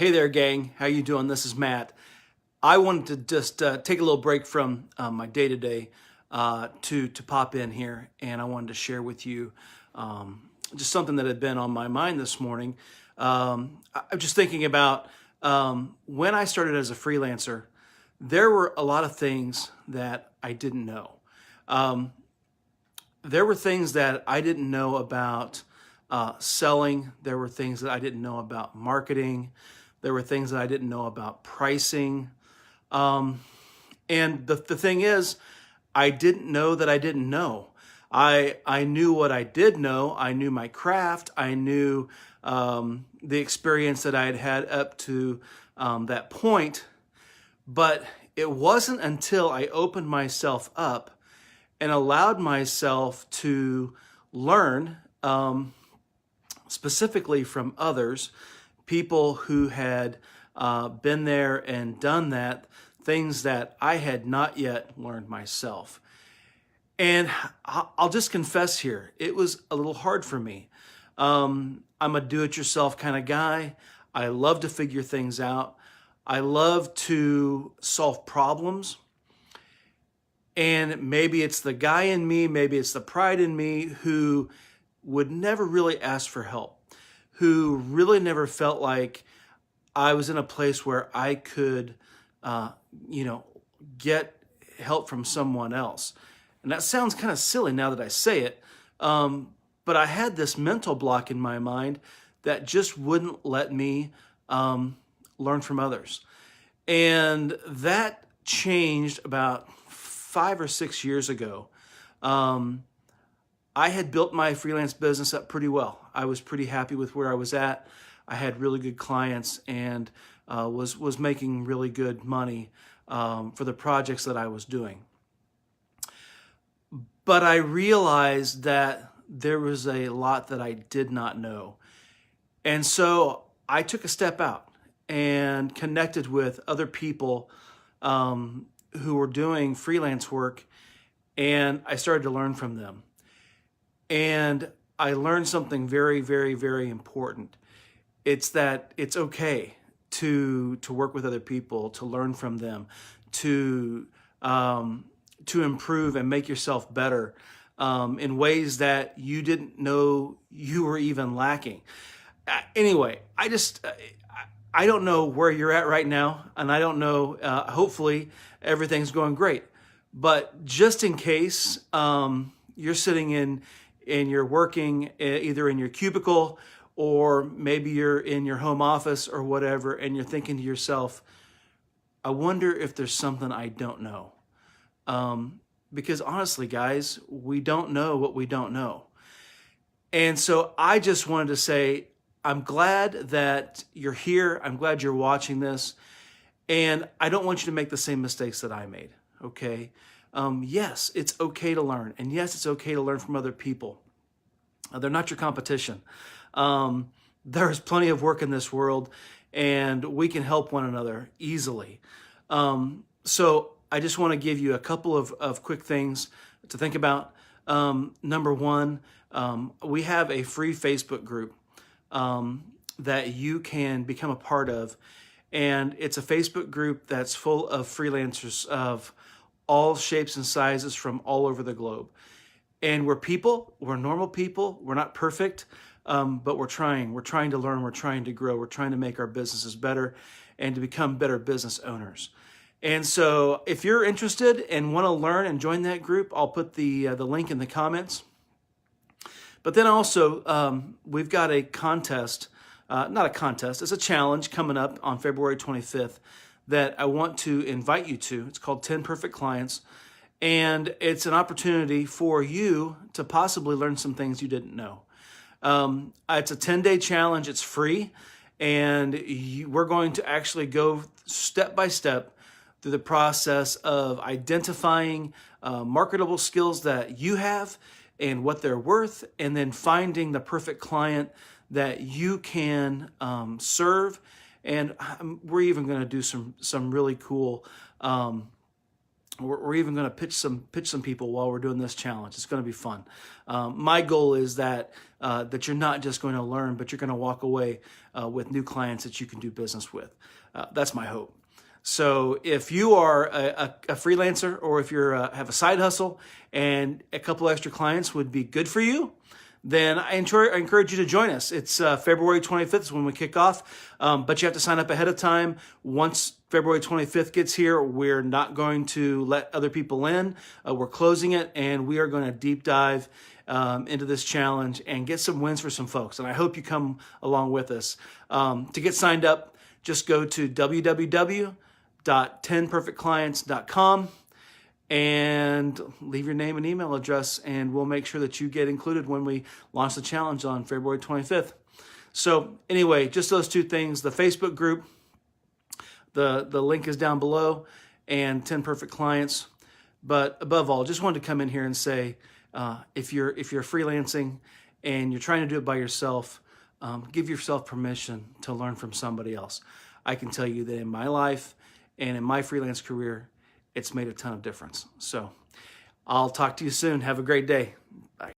Hey there, gang. How you doing? This is Matt. I wanted to just take a little break from my day-to-day to pop in here, and I wanted to share with you just something that had been on my mind this morning. I'm just thinking about when I started as a freelancer, there were a lot of things that I didn't know. Um, there were things that I didn't know about selling. There were things that I didn't know about marketing. There were things that I didn't know about pricing. Um, and the thing is, I didn't know that I didn't know. I knew what I did know. I knew my craft. I knew the experience that I had had up to that point. But it wasn't until I opened myself up and allowed myself to learn specifically from others, people who had been there and done that, things that I had not yet learned myself. And I'll just confess here, it was a little hard for me. I'm a do-it-yourself kind of guy. I love to figure things out. I love to solve problems. And maybe it's the guy in me, maybe it's the pride in me who would never really ask for help, who really never felt like I was in a place where I could, get help from someone else. And that sounds kind of silly now that I say it, but I had this mental block in my mind that just wouldn't let me learn from others. And that changed about 5 or 6 years ago. I had built my freelance business up pretty well. I was pretty happy with where I was at. I had really good clients and was making really good money for the projects that I was doing. But I realized that there was a lot that I did not know. And so I took a step out and connected with other people who were doing freelance work, and I started to learn from them. And I learned something very, very, very important. It's that it's okay to work with other people, to learn from them, to improve and make yourself better in ways that you didn't know you were even lacking. Anyway, I don't know where you're at right now, and I don't know, hopefully everything's going great. But just in case you're sitting and you're working either in your cubicle or maybe you're in your home office or whatever, and you're thinking to yourself, I wonder if there's something I don't know. Because honestly, guys, we don't know what we don't know. And so I just wanted to say, I'm glad that you're here. I'm glad you're watching this. And I don't want you to make the same mistakes that I made, okay? Yes, it's okay to learn. And yes, it's okay to learn from other people. They're not your competition. There's plenty of work in this world, and we can help one another easily. So I just want to give you a couple of quick things to think about. Number one, we have a free Facebook group that you can become a part of. And it's a Facebook group that's full of freelancers of all shapes and sizes from all over the globe. And we're people, we're normal people, we're not perfect, but we're trying to learn, we're trying to grow, we're trying to make our businesses better and to become better business owners. And so if you're interested and want to learn and join that group, I'll put the link in the comments. But then also, we've got a contest, not a contest, it's a challenge coming up on February 25th that I want to invite you to. It's called 10 Perfect Clients. And it's an opportunity for you to possibly learn some things you didn't know. It's a 10-day challenge. It's free. And we're going to actually go step by step through the process of identifying marketable skills that you have and what they're worth, and then finding the perfect client that you can serve. And we're even going to do some really cool We're even going to pitch some people while we're doing this challenge. It's going to be fun. My goal is that you're not just going to learn, but you're going to walk away with new clients that you can do business with. That's my hope. So if you are a freelancer, or if you're have a side hustle and a couple extra clients would be good for you, then I encourage you to join us. It's February 25th is when we kick off, but you have to sign up ahead of time. Once February 25th gets here, we're not going to let other people in. We're closing it, and we are going to deep dive into this challenge and get some wins for some folks. And I hope you come along with us. To get signed up, just go to www.10perfectclients.com and leave your name and email address, and we'll make sure that you get included when we launch the challenge on February 25th. So anyway, just those two things: the Facebook group, the link is down below, and 10 Perfect Clients. But above all, just wanted to come in here and say, if you're freelancing and you're trying to do it by yourself, give yourself permission to learn from somebody else. I can tell you that in my life and in my freelance career, it's made a ton of difference. So I'll talk to you soon. Have a great day.